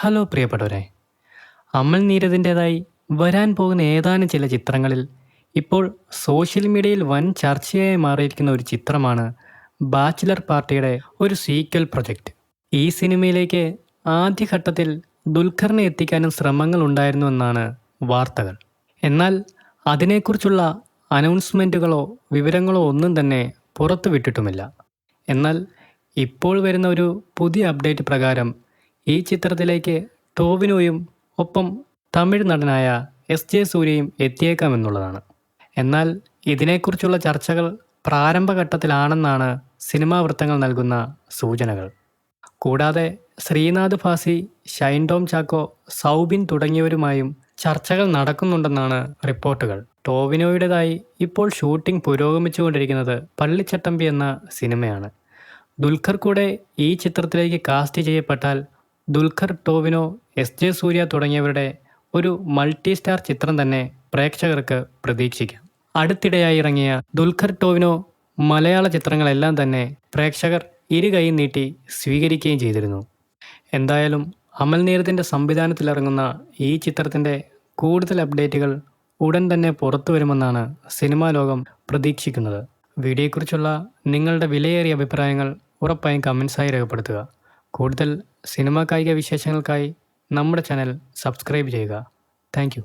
Hello പ്രിയപ്പെട്ടവരെ, അമൽ നീരദിൻ്റേതായി വരാൻ പോകുന്ന ഏതാനും ചില ചിത്രങ്ങളിൽ ഇപ്പോൾ സോഷ്യൽ മീഡിയയിൽ വൻ ചർച്ചയായി മാറിയിരിക്കുന്ന ഒരു ചിത്രമാണ് ബാച്ചിലർ പാർട്ടിയുടെ ഒരു സീക്വൽ പ്രൊജക്റ്റ്. ഈ സിനിമയിലേക്ക് ആദ്യഘട്ടത്തിൽ ദുൽഖറിനെ എത്തിക്കാനും ശ്രമങ്ങൾ ഉണ്ടായിരുന്നുവെന്നാണ് വാർത്തകൾ. എന്നാൽ അതിനെക്കുറിച്ചുള്ള അനൗൺസ്മെൻറ്റുകളോ വിവരങ്ങളോ ഒന്നും തന്നെ പുറത്തുവിട്ടിട്ടുമില്ല. എന്നാൽ ഇപ്പോൾ വരുന്ന ഒരു പുതിയ അപ്ഡേറ്റ് പ്രകാരം ഈ ചിത്രത്തിലേക്ക് ടോവിനോയും ഒപ്പം തമിഴ് നടനായ എസ്.ജെ. സൂര്യയും എത്തിയേക്കാമെന്നുള്ളതാണ്. എന്നാൽ ഇതിനെക്കുറിച്ചുള്ള ചർച്ചകൾ പ്രാരംഭഘട്ടത്തിലാണെന്നാണ് സിനിമാ വൃത്തങ്ങൾ നൽകുന്ന സൂചനകൾ. കൂടാതെ ശ്രീനാഥ് ഭാസി, ഷൈൻ ടോം ചാക്കോ, സൗബിൻ തുടങ്ങിയവരുമായും ചർച്ചകൾ നടക്കുന്നുണ്ടെന്നാണ് റിപ്പോർട്ടുകൾ. ടോവിനോയുടേതായി ഇപ്പോൾ ഷൂട്ടിംഗ് പുരോഗമിച്ചുകൊണ്ടിരിക്കുന്നത് പള്ളിച്ചട്ടമ്പി എന്ന സിനിമയാണ്. ദുൽഖർ കൂടെ ഈ ചിത്രത്തിലേക്ക് കാസ്റ്റ് ചെയ്യപ്പെട്ടാൽ ദുൽഖർ, ടോവിനോ, എസ്.ജെ. സൂര്യ തുടങ്ങിയവരുടെ ഒരു മൾട്ടി സ്റ്റാർ ചിത്രം തന്നെ പ്രേക്ഷകർക്ക് പ്രതീക്ഷിക്കാം. അടുത്തിടെയായി ഇറങ്ങിയ ദുൽഖർ ടോവിനോ മലയാള ചിത്രങ്ങളെല്ലാം തന്നെ പ്രേക്ഷകർ ഇരുകൈയും നീട്ടി സ്വീകരിക്കുകയും ചെയ്തിരുന്നു. എന്തായാലും അമൽ നീരദിൻ്റെ സംവിധാനത്തിലിറങ്ങുന്ന ഈ ചിത്രത്തിൻ്റെ കൂടുതൽ അപ്ഡേറ്റുകൾ ഉടൻ തന്നെ പുറത്തു വരുമെന്നാണ് സിനിമാ ലോകം പ്രതീക്ഷിക്കുന്നത്. വീഡിയോയെക്കുറിച്ചുള്ള നിങ്ങളുടെ വിലയേറിയ അഭിപ്രായങ്ങൾ ഉറപ്പായും കമൻസായി രേഖപ്പെടുത്തുക. കൂടുതൽ സിനിമാ കായിക വിശേഷങ്ങൾക്കായി നമ്മുടെ ചാനൽ സബ്സ്ക്രൈബ് ചെയ്യുക. താങ്ക്